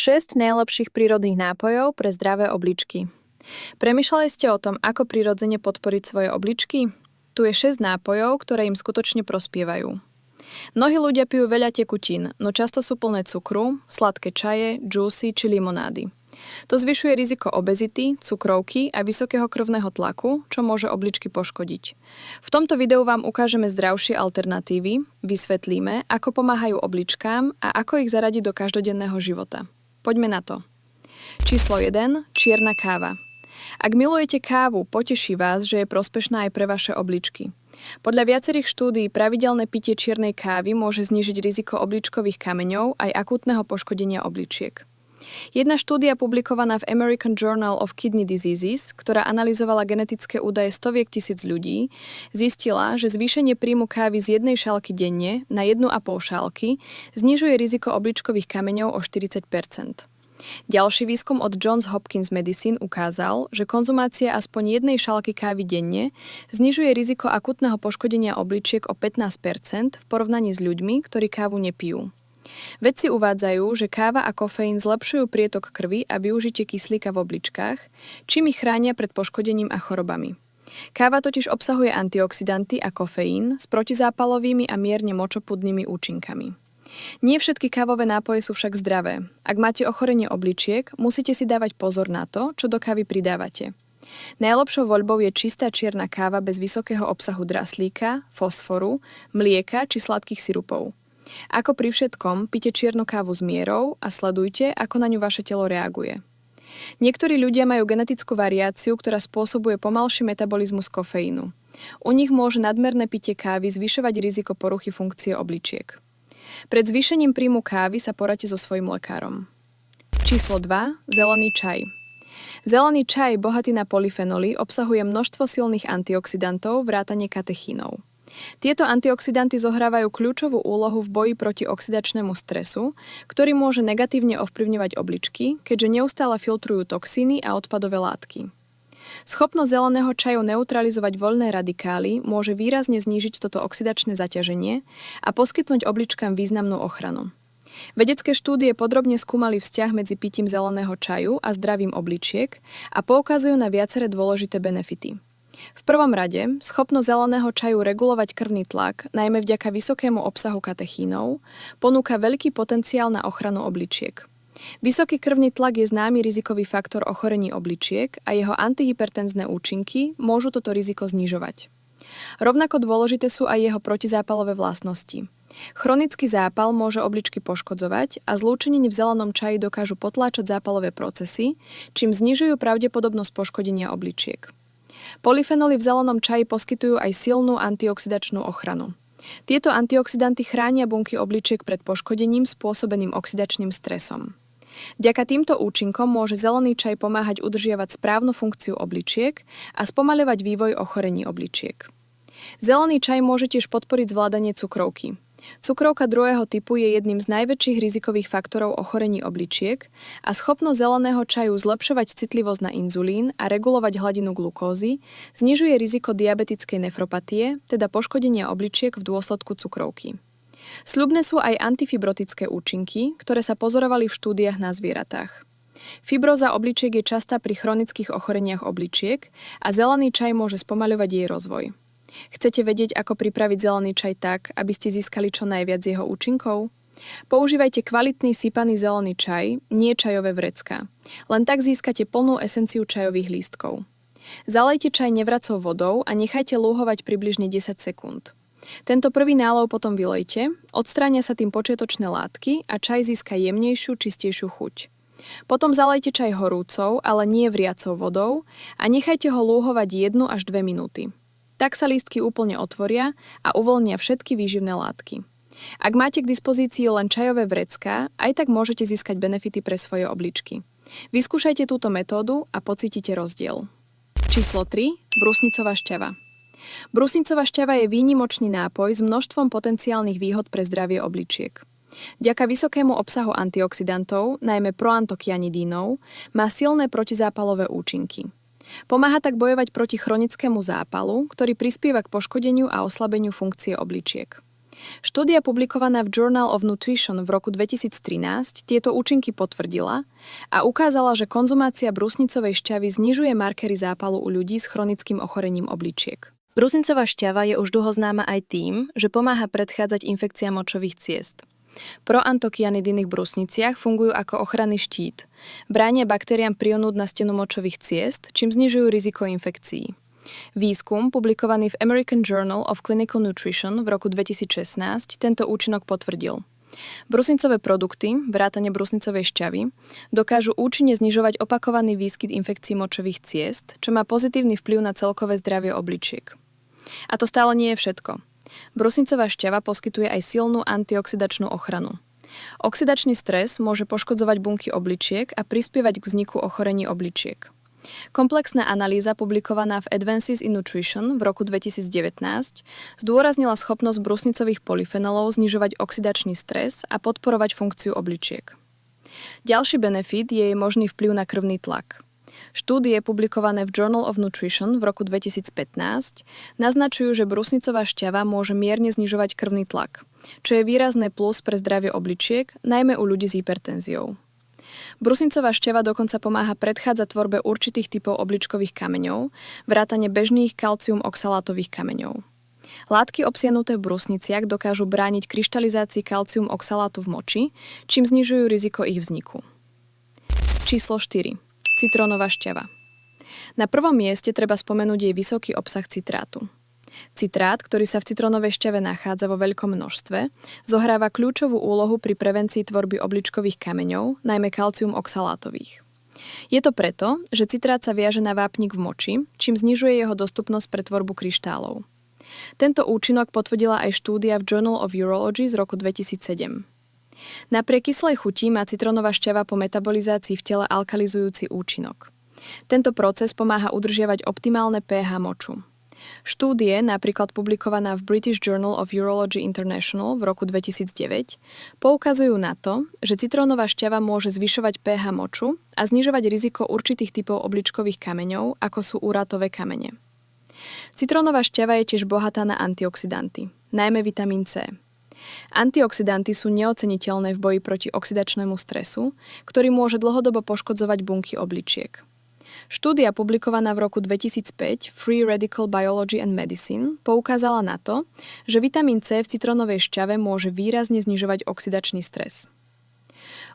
6 najlepších prírodných nápojov pre zdravé obličky. Premýšľali ste o tom, ako prirodzene podporiť svoje obličky? Tu je 6 nápojov, ktoré im skutočne prospievajú. Mnohí ľudia pijú veľa tekutín, no často sú plné cukru, sladké čaje, džúsy či limonády. To zvyšuje riziko obezity, cukrovky a vysokého krvného tlaku, čo môže obličky poškodiť. V tomto videu vám ukážeme zdravšie alternatívy, vysvetlíme, ako pomáhajú obličkám a ako ich zaradiť do každodenného života. Poďme na to. Číslo 1. Čierna káva. Ak milujete kávu, poteší vás, že je prospešná aj pre vaše obličky. Podľa viacerých štúdií pravidelné pitie čiernej kávy môže znížiť riziko obličkových kameňov aj akútneho poškodenia obličiek. Jedna štúdia publikovaná v American Journal of Kidney Diseases, ktorá analyzovala genetické údaje stoviek tisíc ľudí, zistila, že zvýšenie príjmu kávy z 1 šálky denne na 1,5 šálky znižuje riziko obličkových kameňov o 40%. Ďalší výskum od Johns Hopkins Medicine ukázal, že konzumácia aspoň 1 šálky kávy denne znižuje riziko akútneho poškodenia obličiek o 15% v porovnaní s ľuďmi, ktorí kávu nepijú. Vedci uvádzajú, že káva a kofeín zlepšujú prietok krvi a využitie kyslíka v obličkách, čím ich chránia pred poškodením a chorobami. Káva totiž obsahuje antioxidanty a kofeín s protizápalovými a mierne močopudnými účinkami. Nie všetky kávové nápoje sú však zdravé. Ak máte ochorenie obličiek, musíte si dávať pozor na to, čo do kávy pridávate. Najlepšou voľbou je čistá čierna káva bez vysokého obsahu draslíka, fosforu, mlieka či sladkých sirupov. Ako pri všetkom, pite čiernu kávu s mierou a sledujte, ako na ňu vaše telo reaguje. Niektorí ľudia majú genetickú variáciu, ktorá spôsobuje pomalší metabolizmus kofeínu. U nich môže nadmerné pitie kávy zvyšovať riziko poruchy funkcie obličiek. Pred zvýšením príjmu kávy sa poradte so svojím lekárom. Číslo 2. Zelený čaj. Zelený čaj, bohatý na polyfenoly, obsahuje množstvo silných antioxidantov vrátane katechínov. Tieto antioxidanty zohrávajú kľúčovú úlohu v boji proti oxidačnému stresu, ktorý môže negatívne ovplyvňovať obličky, keďže neustále filtrujú toxíny a odpadové látky. Schopnosť zeleného čaju neutralizovať voľné radikály môže výrazne znížiť toto oxidačné zaťaženie a poskytnúť obličkám významnú ochranu. Vedecké štúdie podrobne skúmali vzťah medzi pitím zeleného čaju a zdravím obličiek a poukazujú na viaceré dôležité benefity. V prvom rade, schopnosť zeleného čaju regulovať krvný tlak, najmä vďaka vysokému obsahu katechínov, ponúka veľký potenciál na ochranu obličiek. Vysoký krvný tlak je známy rizikový faktor ochorení obličiek a jeho antihypertenzné účinky môžu toto riziko znižovať. Rovnako dôležité sú aj jeho protizápalové vlastnosti. Chronický zápal môže obličky poškodzovať a zlúčeniny v zelenom čaji dokážu potláčať zápalové procesy, čím znižujú pravdepodobnosť poškodenia obličiek. Polyfenoly v zelenom čaji poskytujú aj silnú antioxidačnú ochranu. Tieto antioxidanty chránia bunky obličiek pred poškodením spôsobeným oxidačným stresom. Vďaka týmto účinkom môže zelený čaj pomáhať udržiavať správnu funkciu obličiek a spomaľovať vývoj ochorení obličiek. Zelený čaj môže tiež podporiť zvládanie cukrovky. Cukrovka druhého typu je jedným z najväčších rizikových faktorov ochorení obličiek a schopnosť zeleného čaju zlepšovať citlivosť na inzulín a regulovať hladinu glukózy znižuje riziko diabetickej nefropatie, teda poškodenia obličiek v dôsledku cukrovky. Sľubné sú aj antifibrotické účinky, ktoré sa pozorovali v štúdiách na zvieratách. Fibróza obličiek je častá pri chronických ochoreniach obličiek a zelený čaj môže spomaľovať jej rozvoj. Chcete vedieť, ako pripraviť zelený čaj tak, aby ste získali čo najviac jeho účinkov? Používajte kvalitný sypaný zelený čaj, nie čajové vrecká. Len tak získate plnú esenciu čajových lístkov. Zalejte čaj nevracou vodou a nechajte lúhovať približne 10 sekúnd. Tento prvý nálov potom vylejte, odstránia sa tým počiatočné látky a čaj získa jemnejšiu, čistejšiu chuť. Potom zalejte čaj horúcou, ale nie vriacou vodou a nechajte ho lúhovať 1 až 2 minúty. Tak sa lístky úplne otvoria a uvoľnia všetky výživné látky. Ak máte k dispozícii len čajové vrecká, aj tak môžete získať benefity pre svoje obličky. Vyskúšajte túto metódu a pocítite rozdiel. Číslo 3. Brusnicová šťava. Brusnicová šťava je výnimočný nápoj s množstvom potenciálnych výhod pre zdravie obličiek. Vďaka vysokému obsahu antioxidantov, najmä proantokianidínov, má silné protizápalové účinky. Pomáha tak bojovať proti chronickému zápalu, ktorý prispieva k poškodeniu a oslabeniu funkcie obličiek. Štúdia publikovaná v Journal of Nutrition v roku 2013 tieto účinky potvrdila a ukázala, že konzumácia brusnicovej šťavy znižuje markery zápalu u ľudí s chronickým ochorením obličiek. Brusnicová šťava je už dlho známa aj tým, že pomáha predchádzať infekciám močových ciest. Proantokianidy v brusniciach fungujú ako ochranný štít. Bránia baktériám prionúť na stenu močových ciest, čím znižujú riziko infekcií. Výskum, publikovaný v American Journal of Clinical Nutrition v roku 2016, tento účinok potvrdil. Brusnicové produkty, vrátane brusnicovej šťavy, dokážu účinne znižovať opakovaný výskyt infekcií močových ciest, čo má pozitívny vplyv na celkové zdravie obličiek. A to stále nie je všetko. Brusnicová šťava poskytuje aj silnú antioxidačnú ochranu. Oxidačný stres môže poškodzovať bunky obličiek a prispievať k vzniku ochorení obličiek. Komplexná analýza publikovaná v Advances in Nutrition v roku 2019 zdôraznila schopnosť brusnicových polyfenolov znižovať oxidačný stres a podporovať funkciu obličiek. Ďalší benefit je jej možný vplyv na krvný tlak. Štúdie publikované v Journal of Nutrition v roku 2015 naznačujú, že brusnicová šťava môže mierne znižovať krvný tlak, čo je výrazné plus pre zdravie obličiek, najmä u ľudí s hypertenziou. Brusnicová šťava dokonca pomáha predchádzať tvorbe určitých typov obličkových kameňov, vrátane bežných kalcium oxalátových kameňov. Látky obsiahnuté v brusniciach dokážu brániť kryštalizácii kalcium oxalátu v moči, čím znižujú riziko ich vzniku. Číslo 4. Citrónová šťava. Na prvom mieste treba spomenúť jej vysoký obsah citrátu. Citrát, ktorý sa v citrónovej šťave nachádza vo veľkom množstve, zohráva kľúčovú úlohu pri prevencii tvorby obličkových kameňov, najmä kalcium oxalátových. Je to preto, že citrát sa viaže na vápnik v moči, čím znižuje jeho dostupnosť pre tvorbu kryštálov. Tento účinok potvrdila aj štúdia v Journal of Urology z roku 2007. Napriek kyslej chuti má citrónová šťava po metabolizácii v tele alkalizujúci účinok. Tento proces pomáha udržiavať optimálne pH moču. Štúdie, napríklad publikovaná v British Journal of Urology International v roku 2009, poukazujú na to, že citrónová šťava môže zvyšovať pH moču a znižovať riziko určitých typov obličkových kameňov, ako sú úratové kamene. Citrónová šťava je tiež bohatá na antioxidanty, najmä vitamín C. Antioxidanty sú neoceniteľné v boji proti oxidačnému stresu, ktorý môže dlhodobo poškodzovať bunky obličiek. Štúdia publikovaná v roku 2005 Free Radical Biology and Medicine poukázala na to, že vitamín C v citrónovej šťave môže výrazne znižovať oxidačný stres.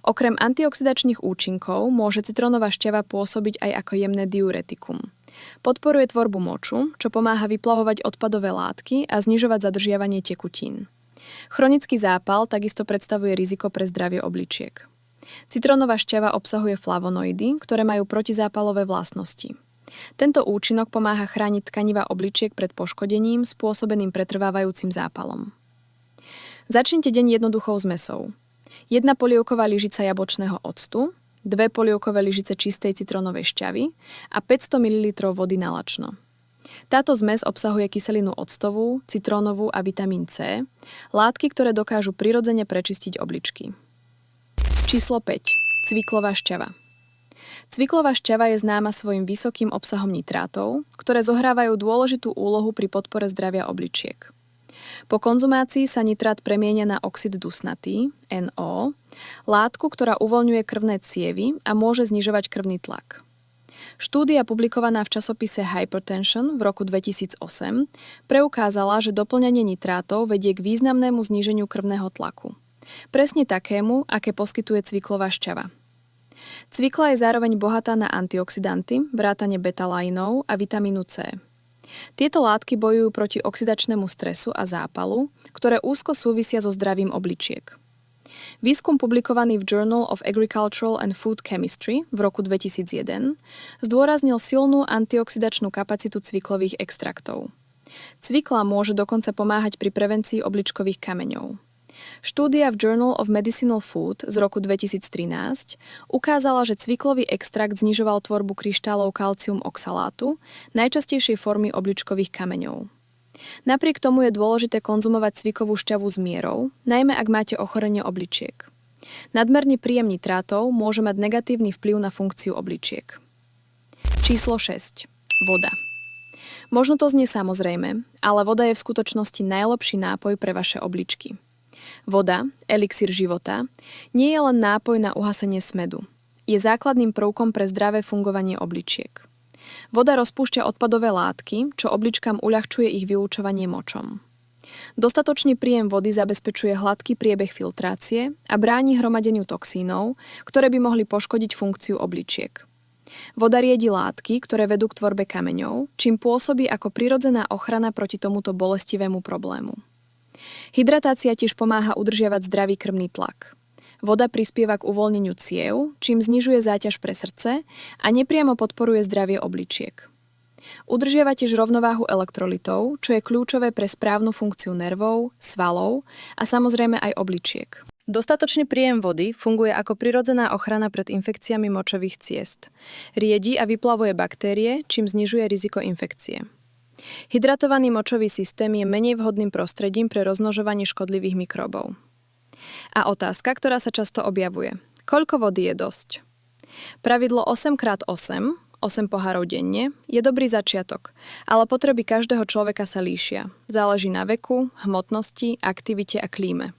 Okrem antioxidačných účinkov môže citrónová šťava pôsobiť aj ako jemné diuretikum. Podporuje tvorbu moču, čo pomáha vyplahovať odpadové látky a znižovať zadržiavanie tekutín. Chronický zápal takisto predstavuje riziko pre zdravie obličiek. Citrónová šťava obsahuje flavonoidy, ktoré majú protizápalové vlastnosti. Tento účinok pomáha chrániť tkaniva obličiek pred poškodením spôsobeným pretrvávajúcim zápalom. Začnite deň jednoduchou zmesou. 1 polievková lyžica jablčného octu, 2 polievkové lyžice čistej citrónovej šťavy a 500 ml vody na lačno. Táto zmes obsahuje kyselinu octovú, citrónovú a vitamín C, látky, ktoré dokážu prirodzene prečistiť obličky. Číslo 5. Cviklová šťava. Cviklová šťava je známa svojim vysokým obsahom nitrátov, ktoré zohrávajú dôležitú úlohu pri podpore zdravia obličiek. Po konzumácii sa nitrát premieňa na oxid dusnatý, NO, látku, ktorá uvoľňuje krvné cievy a môže znižovať krvný tlak. Štúdia publikovaná v časopise Hypertension v roku 2008 preukázala, že doplňanie nitrátov vedie k významnému zníženiu krvného tlaku. Presne takému, aké poskytuje cviklová šťava. Cvikla je zároveň bohatá na antioxidanty, vrátane beta-lajnov a vitamínu C. Tieto látky bojujú proti oxidačnému stresu a zápalu, ktoré úzko súvisia so zdravím obličiek. Výskum publikovaný v Journal of Agricultural and Food Chemistry v roku 2001 zdôraznil silnú antioxidačnú kapacitu cviklových extraktov. Cvikla môže dokonca pomáhať pri prevencii obličkových kameňov. Štúdia v Journal of Medicinal Food z roku 2013 ukázala, že cviklový extrakt znižoval tvorbu kryštálov kalcium oxalátu, najčastejšej formy obličkových kameňov. Napriek tomu je dôležité konzumovať cvikovú šťavu s mierou, najmä ak máte ochorenie obličiek. Nadmerný príjem nitrátov môže mať negatívny vplyv na funkciu obličiek. Číslo 6. Voda. Možno to znie samozrejme, ale voda je v skutočnosti najlepší nápoj pre vaše obličky. Voda, elixír života, nie je len nápoj na uhasenie smädu. Je základným prvkom pre zdravé fungovanie obličiek. Voda rozpúšťa odpadové látky, čo obličkám uľahčuje ich vylučovanie močom. Dostatočný príjem vody zabezpečuje hladký priebeh filtrácie a bráni hromadeniu toxínov, ktoré by mohli poškodiť funkciu obličiek. Voda riedi látky, ktoré vedú k tvorbe kameňov, čím pôsobí ako prirodzená ochrana proti tomuto bolestivému problému. Hydratácia tiež pomáha udržiavať zdravý krvný tlak. Voda prispieva k uvoľneniu ciev, čím znižuje záťaž pre srdce a nepriamo podporuje zdravie obličiek. Udržiava tiež rovnováhu elektrolitov, čo je kľúčové pre správnu funkciu nervov, svalov a samozrejme aj obličiek. Dostatočný príjem vody funguje ako prirodzená ochrana pred infekciami močových ciest. Riedi a vyplavuje baktérie, čím znižuje riziko infekcie. Hydratovaný močový systém je menej vhodným prostredím pre rozmnožovanie škodlivých mikrobov. A otázka, ktorá sa často objavuje. Koľko vody je dosť? Pravidlo 8x8, 8 pohárov denne, je dobrý začiatok, ale potreby každého človeka sa líšia. Záleží na veku, hmotnosti, aktivite a klíme.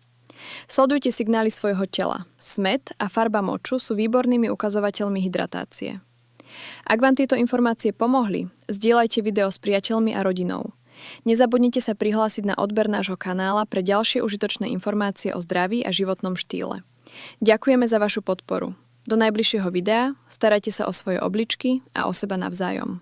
Sledujte signály svojho tela. Smäd a farba moču sú výbornými ukazovateľmi hydratácie. Ak vám tieto informácie pomohli, zdieľajte video s priateľmi a rodinou. Nezabudnite sa prihlásiť na odber nášho kanála pre ďalšie užitočné informácie o zdraví a životnom štýle. Ďakujeme za vašu podporu. Do najbližšieho videa starajte sa o svoje obličky a o seba navzájom.